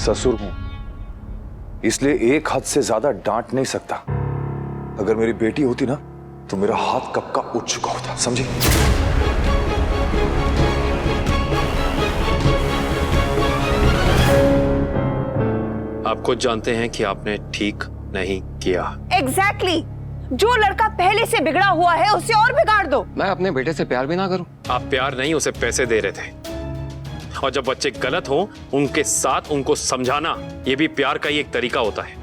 ससुर हूं, इसलिए एक हद से ज्यादा डांट नहीं सकता। अगर मेरी बेटी होती ना तो मेरा हाथ कब का उठ चुका होता, समझे? आप खुद जानते हैं कि आपने ठीक नहीं किया। एग्जैक्टली जो लड़का पहले से बिगड़ा हुआ है उसे और बिगाड़ दो। मैं अपने बेटे से प्यार भी ना करूं? आप प्यार नहीं, उसे पैसे दे रहे थे। और जब बच्चे गलत हो उनके साथ उनको समझाना, ये भी प्यार का ही एक तरीका होता है।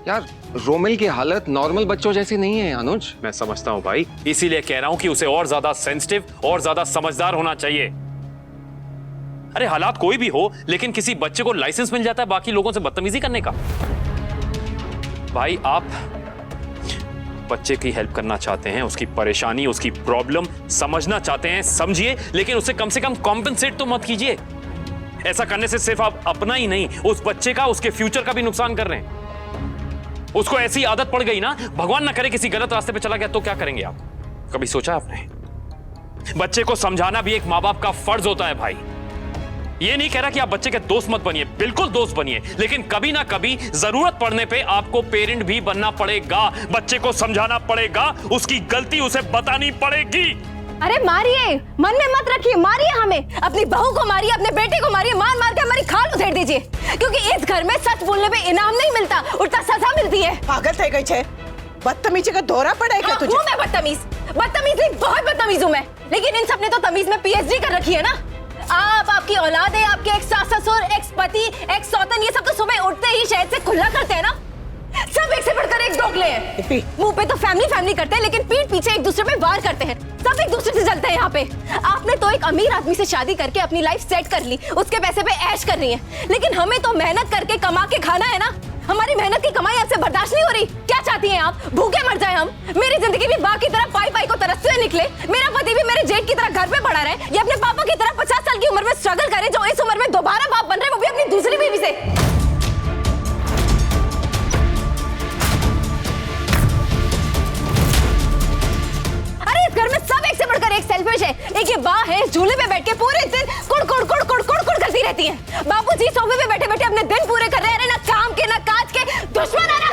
यार रोमिल की हालत नॉर्मल बच्चों जैसी नहीं है अनुज। मैं समझता हूं भाई, इसीलिए कह रहा हूं कि उसे और ज्यादा सेंसिटिव और ज्यादा समझदार होना चाहिए। अरे हालात कोई भी हो, लेकिन किसी बच्चे को लाइसेंस मिल जाता है बाकी लोगों से बदतमीजी करने का। भाई आप बच्चे की हेल्प करना चाहते हैं, उसकी परेशानी, उसकी प्रॉब्लम समझना चाहते हैं, समझिए, लेकिन उसे कम से कम कॉम्पेंसेट तो मत कीजिए। ऐसा करने से सिर्फ आप अपना ही नहीं, उस बच्चे का, उसके फ्यूचर का भी नुकसान कर रहे हैं। उसको ऐसी आदत पड़ गई ना, भगवान ना करे किसी गलत रास्ते पे चला गया तो क्या करेंगे आप? कभी सोचा आपने? बच्चे को समझाना भी एक माँ बाप का फर्ज होता है भाई। ये नहीं कह रहा कि आप बच्चे के दोस्त मत बनिए, बिल्कुल दोस्त बनिए, लेकिन कभी ना कभी जरूरत पड़ने पे आपको पेरेंट भी बनना पड़ेगा। बच्चे को समझाना पड़ेगा, उसकी गलती उसे बतानी पड़ेगी। अरे मारिए, मन में मत रखिए, मारिए हमें, अपनी बहू को मारिए, अपने बेटे को मारिए, मार मार के हमारी खाल उधेड़ दीजिए, क्योंकि इस घर में सच बोलने पे इनाम नहीं मिलता, उल्टा सजा मिलती है। पागल થઈ गई છે? बदतमीजी का दौरा पड़ा है क्या तुझे? हूँ मैं बदतमीज? बदतमीज नहीं, बहुत बदतमीज हूँ मैं। लेकिन इन सबने तो तमीज में पीएचडी कर रखी है ना। आप, आपकी औलाद है, आपके एक्स सास ससुर, एक्स पति, एक्स सौतन, ये सब तो सुबह उठते ही शहद से खुला करते हैं ना। सब एक से बढ़कर एक दोगले हैं। मुंह पे तो फैमिली फैमिली करते हैं, लेकिन पीठ पीछे एक दूसरे पे वार करते हैं। सब एक दूसरे से जलते हैं यहाँ पे। आपने तो एक अमीर आदमी से शादी करके अपनी लाइफ सेट कर ली, उसके पैसे पे ऐश कर रही हैं। लेकिन हमें तो मेहनत करके कमा के खाना है ना। हमारी मेहनत की कमाई आपसे बर्दाश्त नहीं हो रही। क्या चाहती हैं आप? भूखे मर जाए हम? मेरी जिंदगी भी बाकी तरह पाई पाई को तरसते हुए निकले। मेरा पति भी मेरे जेठ की तरह घर पे पड़ा रहे, ये अपने पापा की तरह 50 साल की उम्र में स्ट्रगल करे, जो इस उम्र में दोबारा बाप बन रहे, वो भी अपनी दूसरी बीवी से। अरे इस घर में सब एक से बढ़कर एक सेल्फिश है। एक ये बा है, झूले पे बैठ के पूरे दिन कुड़ कुड़ कुड़ कुड़ कुड़ कुड़ करती रहती है। बाबूजी सोफे पे बैठे बैठे अपने दिन पूरे कर रहे हैं, ना काम के ना काज के, दुश्मन है ना।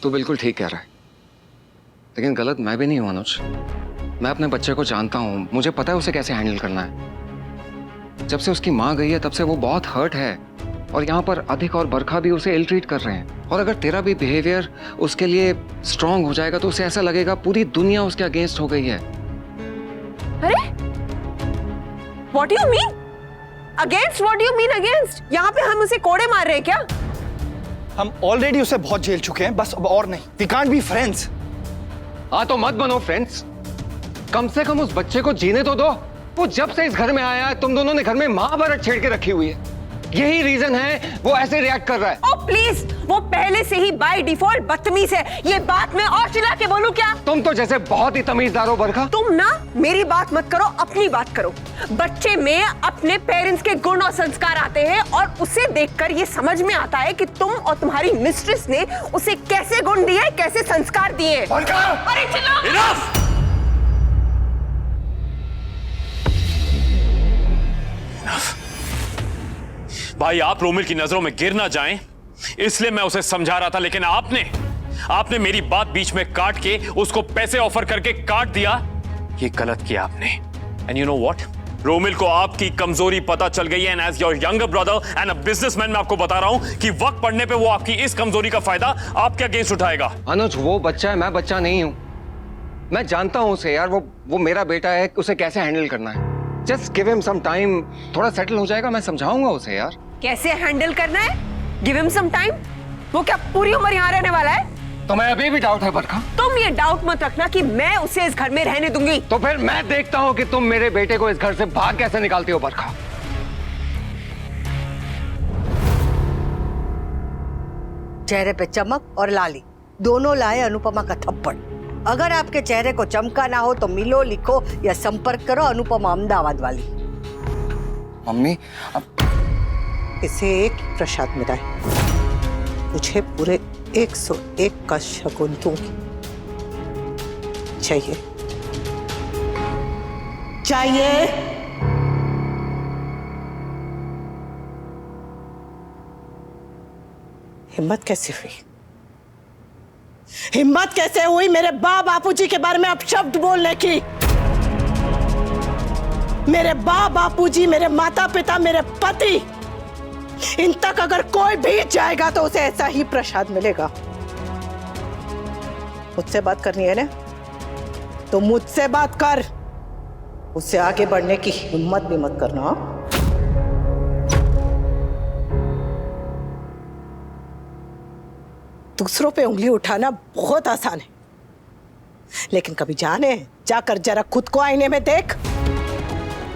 तू बिल्कुल ठीक कह रहा है, लेकिन गलत मैं भी नहीं हूं अनुज। मैं अपने बच्चे को जानता हूं, मुझे पता है उसे कैसे हैंडल करना है। जब से उसकी माँ गई है तब से वो बहुत हर्ट है, और यहाँ पर अधिक और बरखा भी उसे इल ट्रीट कर रहे हैं। और अगर तेरा भी बिहेवियर उसके लिए स्ट्रांग हो जाएगा तो उसे ऐसा लगेगा पूरी दुनिया उसके अगेंस्ट हो गई है। अरे what you mean against? What you mean against? यहाँ पे हम उसे कोड़े मार रहे हैं क्या? हम ऑलरेडी उसे बहुत झेल चुके हैं, बस अब और नहीं। We can't be friends. हाँ तो मत बनो फ्रेंड्स, कम से कम उस बच्चे को जीने तो दो। वो जब से इस घर में आया है तुम दोनों ने घर में महाभारत छेड़ के रखी हुई है। यही रीजन है वो ऐसे रिएक्ट कर रहा है। ओह प्लीज, वो पहले से ही बाय डिफॉल्ट बदतमीज है। ये बात मैं और चिल्ला के बोलूं क्या? तुम तो जैसे बहुत ही तमीजदार हो बरखा। तुम ना मेरी बात मत करो, अपनी बात करो। बच्चे में अपने पेरेंट्स के गुण और संस्कार आते हैं, और उसे देखकर ये समझ में आता है कि तुम और तुम्हारी मिस्ट्रेस ने उसे कैसे गुण दिए, कैसे संस्कार दिए। अरे चिल्लाओ। Enough! भाई आप रोमिल की नजरों में गिर ना जाएं, इसलिए मैं उसे समझा रहा था, लेकिन आपने मेरी बात बीच में काट के उसको पैसे ऑफर करके काट दिया। ये गलत किया आपने। And you know what, Romil को आपकी कमजोरी पता चल गई है, and as your younger brother and a businessman मैं आपको बता रहा हूं कि वक्त पड़ने पे वो आपकी इस कमजोरी का फायदा आपके अगेंस्ट उठाएगा। अनुज वो बच्चा है, मैं बच्चा नहीं हूं। मैं जानता हूं उसे यार, वो मेरा बेटा है, उसे कैसे हैंडल करना है। Just give him some time, थोड़ा सेटल हो जाएगा, मैं समझाऊंगा उसे यार। कैसे हैंडल करना है? Give him some time? वो क्या पूरी उम्र यहाँ रहने वाला है? तुम्हें अभी भी डाउट है बरखा? तुम ये डाउट मत रखना कि मैं उसे इस घर में रहने दूंगी। तो फिर मैं देखता हूँ कि तुम मेरे बेटे को इस घर से बाहर कैसे निकालती हो बरखा। चेहरे पे चमक और लाली दोनों लाए अनुपमा का थप्पड़। अगर आपके चेहरे को चमकाना हो तो मिलो, लिखो या संपर्क करो अनुपमा अहमदाबाद वाली। मम्मी अब इसे एक प्रसाद मिला है, मुझे पूरे 101 का शगुन दूंगी। चाहिए चाहिए हिम्मत कैसे हुई? हिम्मत कैसे हुई मेरे बापूजी के बारे में अपशब्द बोलने की? मेरे बापूजी, मेरे माता पिता, मेरे पति, इन तक अगर कोई भी जाएगा तो उसे ऐसा ही प्रसाद मिलेगा। मुझसे बात करनी है ना, तो मुझसे बात कर, उससे आगे बढ़ने की हिम्मत भी मत करना। दूसरों पे उंगली उठाना बहुत आसान है, लेकिन कभी जाकर जरा खुद को आईने में देख।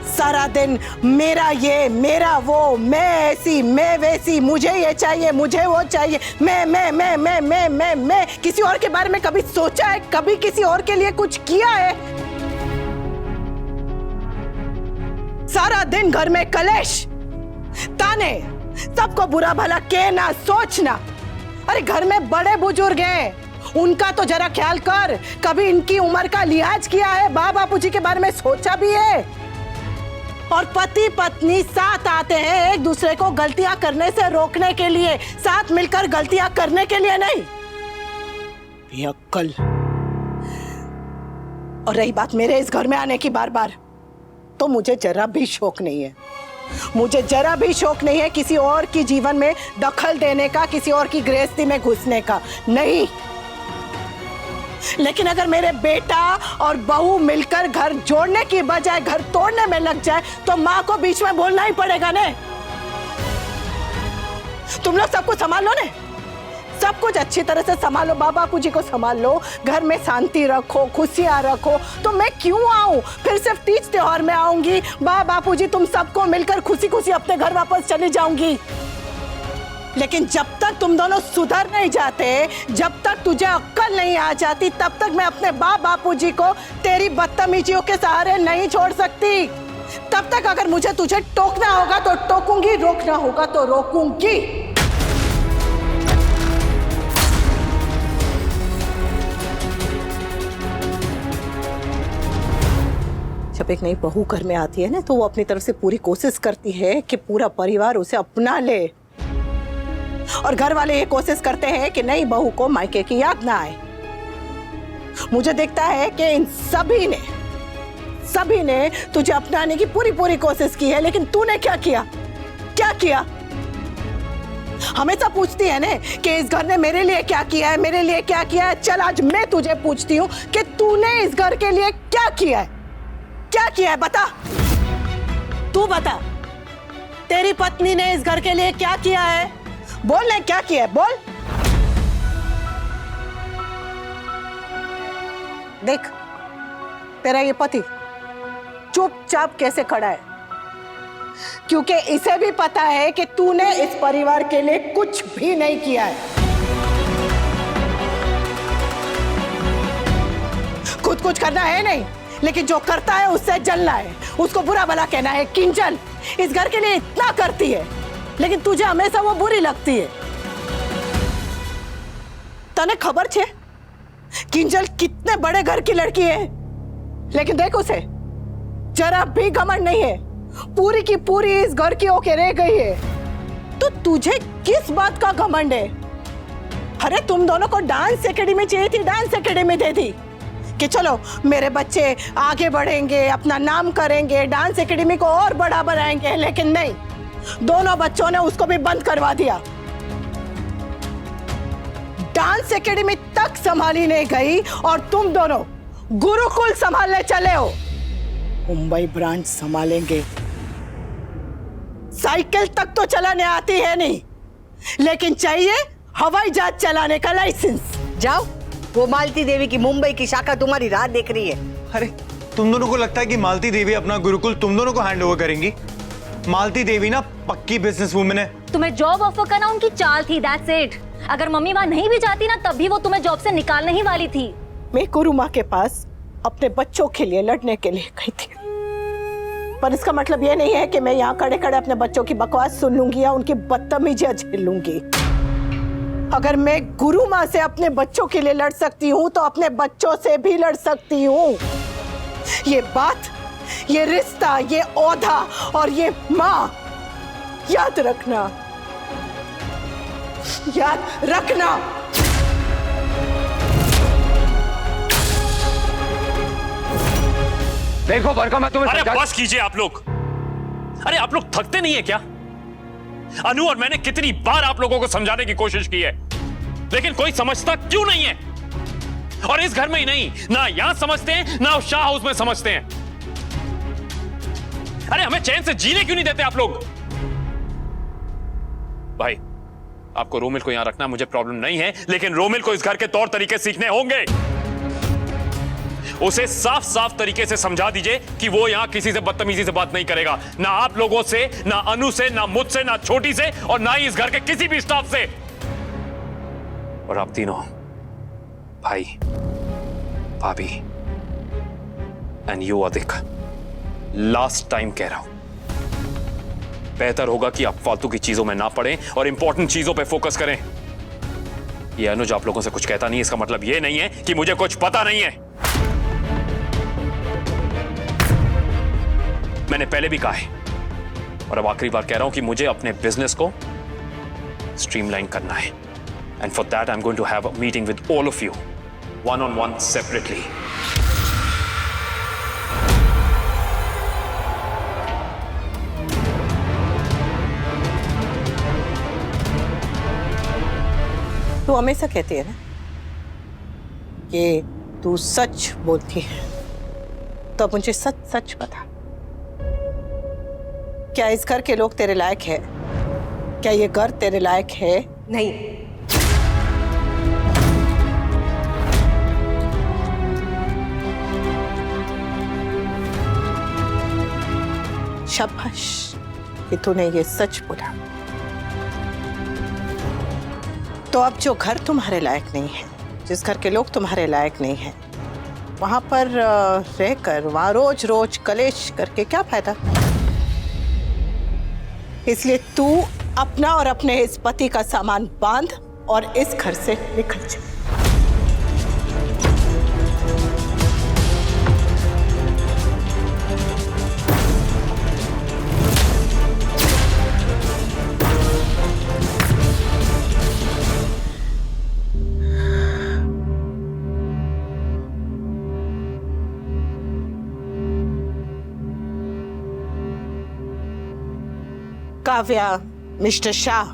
सारा दिन मेरा ये, मेरा वो, मैं ऐसी, मैं वैसी, मुझे ये चाहिए, मुझे वो चाहिए, मैं किसी और के बारे में कभी सोचा है? कभी किसी और के लिए कुछ किया है? सारा दिन घर में कलेश, ताने, सबको बुरा भला कहना, सोचना। अरे घर में बड़े बुजुर्ग हैं, उनका तो जरा ख्याल कर। कभी इनकी उम्र का लिहाज किया है? बापूजी के बारे में सोचा भी है? और पति पत्नी साथ आते हैं एक दूसरे को गलतियां करने से रोकने के लिए, साथ मिलकर गलतियां करने के लिए नहीं। ये अक्ल। और रही बात मेरे इस घर में आने की बार बार, तो मुझे जरा भी शौक नहीं है। मुझे जरा भी शौक नहीं है किसी और की जीवन में दखल देने का, किसी और की गृहस्थी में घुसने का, नहीं। लेकिन अगर मेरे बेटा और बहू मिलकर घर जोड़ने की बजाय घर तोड़ने में लग जाए तो माँ को बीच में बोलना ही पड़ेगा ने। तुम लोग सब कुछ संभाल लो ने, सब कुछ अच्छी तरह से संभालो, बापूजी को संभाल लो, घर में शांति रखो, खुशियां रखो। तो मैं क्यों आऊं? फिर सिर्फ तीज त्योहार में आऊंगी, बापूजी तुम सबको मिलकर खुशी खुशी अपने घर वापस चली जाऊंगी। लेकिन जब तक तुम दोनों सुधर नहीं जाते, जब तक तुझे अक्ल नहीं आ जाती, तब तक मैं अपने बापूजी को तेरी बदतमीजियों के सहारे नहीं छोड़ सकती। तब तक अगर मुझे तुझे टोकना होगा तो टोकूंगी, रोकना होगा तो रोकूंगी। जब एक नई बहू घर में आती है ना, तो वो अपनी तरफ से पूरी कोशिश करती है कि पूरा परिवार उसे अपना ले, और घर वाले ये कोशिश करते हैं कि नई बहू को मायके की याद ना आए। मुझे दिखता है कि इन सभी ने तुझे अपनाने की पूरी कोशिश की है, लेकिन तूने क्या किया? क्या किया? हमेशा पूछती है ना कि इस घर ने मेरे लिए क्या किया है, मेरे लिए क्या किया है। चल आज मैं तुझे पूछती हूँ कि तूने इस घर के लिए क्या किया है? क्या किया है? बता, तू बता। तेरी पत्नी ने इस घर के लिए क्या किया है? बोल ने, क्या किया है? बोल। देख, तेरा ये पति चुपचाप कैसे खड़ा है, क्योंकि इसे भी पता है कि तूने इस परिवार के लिए कुछ भी नहीं किया है। खुद कुछ करना है नहीं, लेकिन जो करता है उससे जलना है, उसको बुरा भला कहना है। किंजल इस घर के लिए इतना करती है, लेकिन तुझे हमेशा वो बुरी लगती है। तने खबर छे किंजल कितने बड़े घर की लड़की है, लेकिन देख उसे जरा भी घमंड नहीं है, पूरी की पूरी इस घर की होके रह गई है। तो तुझे किस बात का घमंड है? अरे तुम दोनों को डांस एकेडमी चाहिए थी, डांस एकेडमी दे दी कि चलो मेरे बच्चे आगे बढ़ेंगे, अपना नाम करेंगे, डांस एकेडमी को और बड़ा बनाएंगे। लेकिन नहीं, दोनों बच्चों ने उसको भी बंद करवा दिया। डांस एकेडमी तक संभाली नहीं गई और तुम दोनों गुरुकुल संभालने चले हो। मुंबई ब्रांच संभालेंगे। साइकिल तक तो चलाने आती है नहीं, लेकिन चाहिए हवाई जहाज चलाने का लाइसेंस। जाओ, वो मालती देवी की मुंबई की शाखा तुम्हारी राह देख रही है। अरे तुम दोनों को लगता है कि मालती देवी अपना गुरुकुल तुम दोनों को हैंड ओवर करेंगी? मालती देवी ना पक्की बिजनेस वूमेन है। तुम्हें जॉब ऑफर करना उनकी चाल थी, दैट्स इट। अगर मम्मी वहां नहीं भी जाती ना, तब भी वो तुम्हें जॉब से निकालने ही वाली थी। मैं गुरु माँ के पास अपने बच्चों के लिए लड़ने के लिए गई थी, पर इसका मतलब यह नहीं है कि मैं यहाँ खड़े खड़े अपने बच्चों की बकवास सुन लूंगी या उनकी बदतमीजियां झेल लूंगी। अगर मैं गुरु माँ से अपने बच्चों के लिए लड़ सकती हूँ तो अपने बच्चों से भी लड़ सकती हूँ। ये बात, ये रिश्ता, ये ओहदा और ये माँ याद रखना, याद रखना। देखो बरका, मैं तुम्हें अरे बस कीजिए आप लोग। अरे आप लोग थकते नहीं है क्या? अनु और मैंने कितनी बार आप लोगों को समझाने की कोशिश की है, लेकिन कोई समझता क्यों नहीं है? और इस घर में ही नहीं, ना यहां समझते हैं ना शाह हाउस में समझते हैं। अरे हमें चैन से जीने क्यों नहीं देते आप लोग? भाई आपको रोमिल को यहां रखना मुझे प्रॉब्लम नहीं है, लेकिन रोमिल को इस घर के तौर तरीके सीखने होंगे। उसे साफ साफ तरीके से समझा दीजिए कि वो यहां किसी से बदतमीजी से बात नहीं करेगा, ना आप लोगों से, ना अनु से, ना मुझसे, ना छोटी से, और ना ही इस घर के किसी भी स्टाफ से। और आप तीनों भाई, भाभी एंड यू अधिक, लास्ट टाइम कह रहा हूं, बेहतर होगा कि आप फालतू की चीजों में ना पड़ें और इंपॉर्टेंट चीजों पे फोकस करें। ये अनुज आप लोगों से कुछ कहता नहीं, इसका मतलब ये नहीं है कि मुझे कुछ पता नहीं है। मैंने पहले भी कहा है और अब आखिरी बार कह रहा हूं कि मुझे अपने बिजनेस को स्ट्रीमलाइन करना है, and for that I am going to have a meeting with all of you, one on one, separately. तू हमेशा कहती है ना कि तू सच बोलती है, तो अब मुझे सच सच बता, क्या इस घर के लोग तेरे लायक है? क्या ये घर तेरे लायक है? नहीं। शाबाश कि तूने ये सच बोला। तो अब जो घर तुम्हारे लायक नहीं है, जिस घर के लोग तुम्हारे लायक नहीं हैं, वहां पर रहकर वहां रोज रोज कलेश करके क्या फायदा? इसलिए तू अपना और अपने इस पति का सामान बांध और इस घर से निकल जा। काव्या, मिस्टर शाह,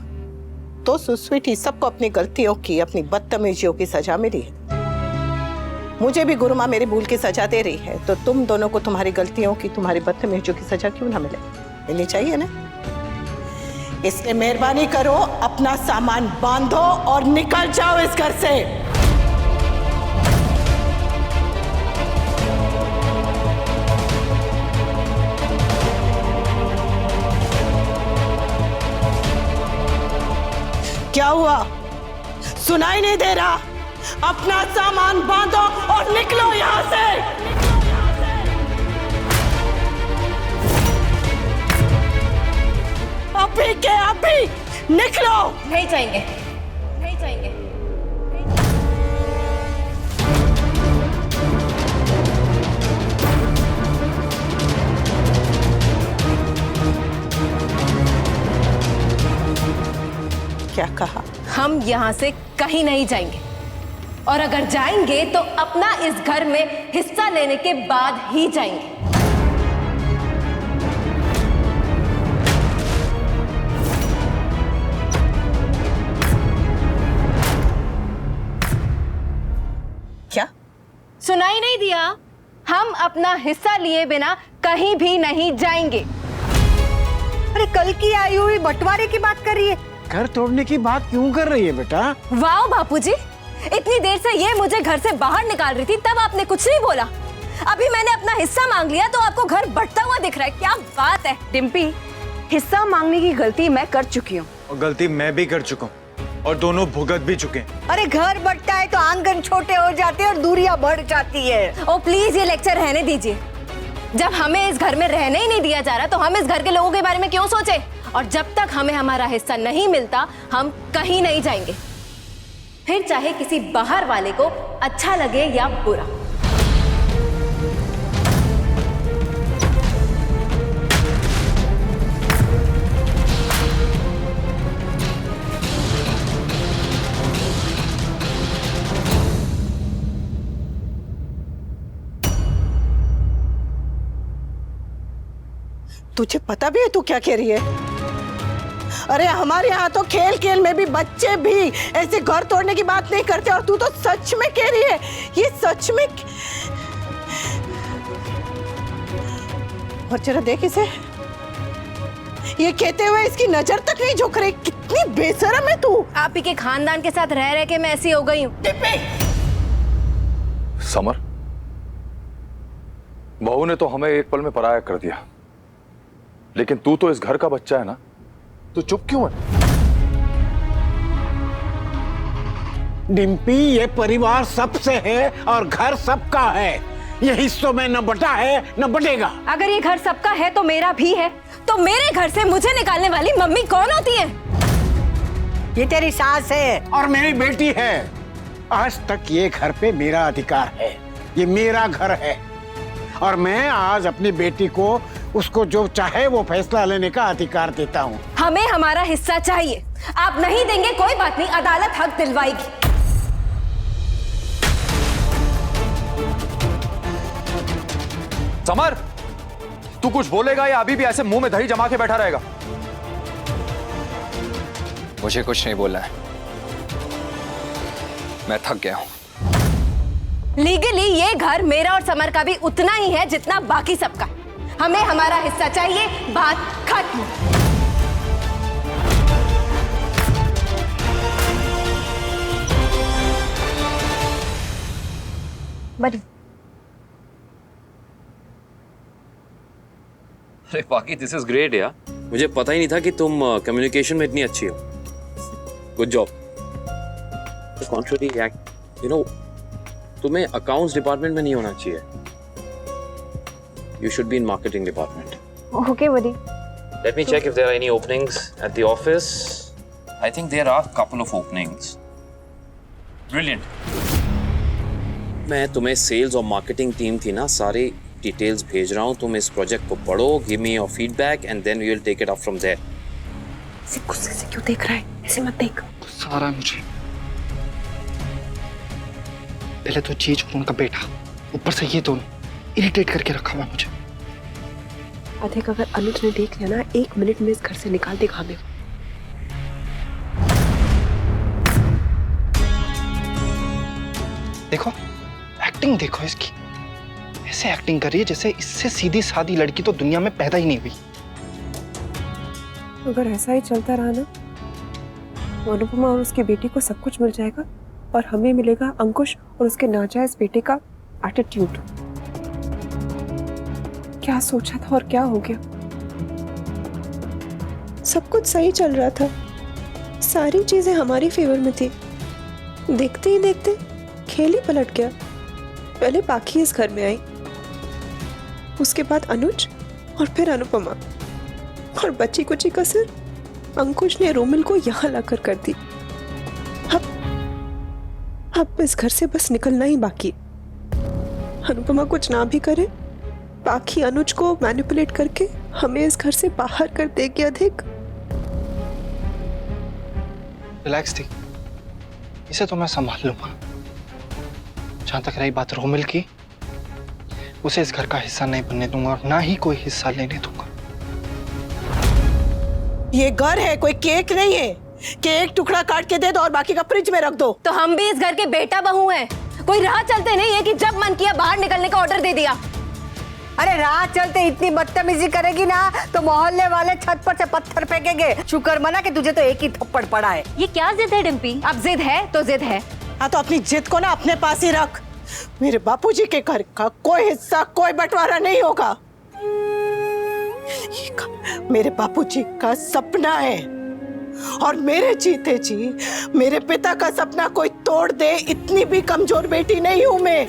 तो सुस्वीटी, सबको अपनी गलतियों की, अपनी बदतमीजियों की सजा मिली है। मुझे भी गुरु माँ मेरी भूल की सजा दे रही है, तो तुम दोनों को तुम्हारी गलतियों की, तुम्हारी बदतमीजियों की सजा क्यों ना मिले? मिलनी चाहिए ना। इसलिए मेहरबानी करो, अपना सामान बांधो और निकल जाओ इस घर से। क्या हुआ? सुनाई नहीं दे रहा? अपना सामान बांधो और निकलो यहां से। अभी के अभी निकलो। नहीं जाएंगे, नहीं जाएंगे। क्या कहा? हम यहाँ से कहीं नहीं जाएंगे, और अगर जाएंगे तो अपना इस घर में हिस्सा लेने के बाद ही जाएंगे। क्या? सुनाई नहीं दिया? हम अपना हिस्सा लिए बिना कहीं भी नहीं जाएंगे। अरे कल की आई हुई बंटवारे की बात कर रही है। घर तोड़ने की बात क्यों कर रही है बेटा? वाह बापूजी, इतनी देर से ये मुझे घर से बाहर निकाल रही थी, तब आपने कुछ नहीं बोला। अभी मैंने अपना हिस्सा मांग लिया तो आपको घर बढ़ता हुआ दिख रहा है। क्या बात है। डिम्पी, हिस्सा मांगने की गलती मैं कर चुकी हूँ। और गलती मैं भी कर चुका हूँ। और दोनों भुगत भी चुके हैं। अरे घर बढ़ता है तो आंगन छोटे हो जाते हैं और दूरियां बढ़ जाती है। ओ प्लीज ये लेक्चर रहने दीजिए। जब हमें इस घर में रहने ही नहीं दिया जा रहा तो हम इस घर के लोगों के बारे में क्यों सोचे? और जब तक हमें हमारा हिस्सा नहीं मिलता हम कहीं नहीं जाएंगे, फिर चाहे किसी बाहर वाले को अच्छा लगे या बुरा। तुझे पता भी है तू क्या कह रही है? अरे हमारे यहाँ तो खेल खेल में भी बच्चे भी ऐसे घर तोड़ने की बात नहीं करते, और तू तो सच में कह रही है? ये सच में? और जरा देख इसे, ये कहते हुए इसकी नजर तक नहीं झुक रही। कितनी बेशरम है तू। आप ही के खानदान के साथ रह रह के मैं ऐसी हो गई हूँ। समर, बहू ने तो हमें एक पल में पराया कर दिया, लेकिन तू तो इस घर का बच्चा है ना, तू चुप क्यों है? डिम्पी, ये परिवार सबसे है और घर सबका है। ये हिस्सों में न बटा है न बटेगा। अगर ये घर सबका है तो मेरा भी है, तो मेरे घर से मुझे निकालने वाली मम्मी कौन होती है? ये तेरी सास है और मेरी बेटी है। आज तक ये घर पे मेरा अधिकार है, ये मेरा घर है, और मैं आज अपनी बेटी को उसको जो चाहे वो फैसला लेने का अधिकार देता हूँ। हमें हमारा हिस्सा चाहिए। आप नहीं देंगे कोई बात नहीं, अदालत हक दिलवाएगी। समर, तू कुछ बोलेगा या अभी भी ऐसे मुंह में दही जमा के बैठा रहेगा? मुझे कुछ नहीं बोलना है, मैं थक गया हूँ। लीगली ये घर मेरा और समर का भी उतना ही है जितना बाकी सबका। हमें हमारा हिस्सा चाहिए, बात खत्म। बड़ी अरे बाकी दिस इज ग्रेट यार, मुझे पता ही नहीं था कि तुम कम्युनिकेशन में इतनी अच्छी हो। Good job. Contrary act, you know, तुम्हें अकाउंट्स डिपार्टमेंट में नहीं होना चाहिए। You should be in marketing department. Okay बड़ी। Let me check if there are any openings at the office. I think there are a couple of openings. Brilliant. मैं तुम्हें sales और marketing team की ना सारी डिटेल्स भेज रहा हूँ। तुम इस प्रोजेक्ट को पढ़ो, give me your feedback and then we will take it up from there. ऐसे गुस्से से क्यों देख रहा है? ऐसे मत देख। गुस्सा आ रहा है मुझे। पहले तो चीज और उनका बेटा, ऊपर से ये दोनों इरिटेट करके रखा हुआ मुझे। अधिक अगर अनुज ने देख लिया ना, 1 मिनट में इस घर से निकाल देगा हमें। देखो एक्टिंग, देखो इसकी, ऐसे एक्टिंग कर रही है जैसे इससे सीधी सादी लड़की तो दुनिया में पैदा ही नहीं हुई। अगर ऐसा ही चलता रहा ना, तो अनुपमा और उसकी बेटी को सब कुछ मिल जाएगा और हमें मिलेगा अंकुश और उसके नाजायज बेटे का एटीट्यूड। क्या सोचा था और क्या हो गया? सब कुछ सही चल रहा था, सारी चीजें हमारी फेवर में थी। देखते ही देखते खेल ही पलट गया। पहले बाकी इस घर में आई, उसके बाद अनुज और फिर अनुपमा, और बच्ची कुची कसर अंकुश ने रोमिल को यहाँ लाकर कर दी। अब इस घर से बस निकलना ही बाकी। अनुपमा कुछ ना भी करे, बाकी अनुज को मैनिपुलेट करके हमें इस घर से बाहर कर देगी। अधिक रिलैक्स थी, इसे तो मैं संभाल लूंगा। जहां तक रही बात रोमिल की, उसे इस घर का हिस्सा नहीं बनने दूंगा और ना ही कोई हिस्सा लेने दूंगा। ये घर है, कोई केक नहीं है कि एक टुकड़ा काट के दे दो और बाकी का फ्रिज में रख दो। तो हम भी इस घर के बेटा बहू हैं। कोई राह चलते नहीं है कि जब मन किया बाहर निकलने का ऑर्डर दे दिया। अरे राह चलते इतनी बदतमीजी करेगी ना तो मोहल्ले वाले छत पर से पत्थर फेंकेंगे। शुक्र मना कि तुझे तो एक ही थप्पड़ पड़ा है। ये क्या जिद है डिम्पी? अब जिद है तो जिद है। हाँ तो अपनी जिद को ना अपने पास ही रख। मेरे बापूजी के घर का कोई हिस्सा, कोई बंटवारा नहीं होगा। ये मेरे बापूजी का सपना है। और मेरे जीते जी मेरे पिता का सपना कोई तोड़ दे, इतनी भी कमजोर बेटी नहीं हूं मैं।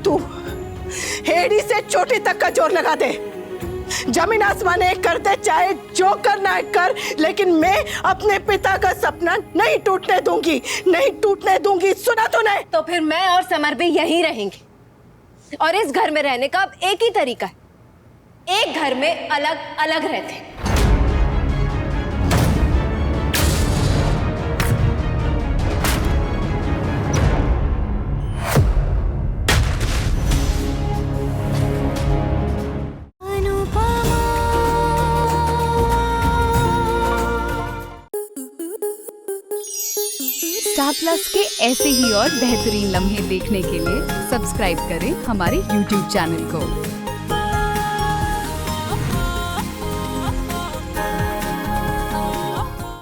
तू हेड़ी से चोटी तक का जोर लगा दे, जमीन आसमान एक कर दे, चाहे जो करना है कर, लेकिन मैं अपने पिता का सपना नहीं टूटने दूंगी, नहीं टूटने दूंगी। सुना तूने? तो फिर मैं और समर भी यहीं रहेंगे, और इस घर में रहने का अब एक ही तरीका है, एक घर में अलग अलग रहते। स्टार प्लस के ऐसे ही और बेहतरीन लम्हे देखने के लिए सब्सक्राइब करें हमारे YouTube चैनल को।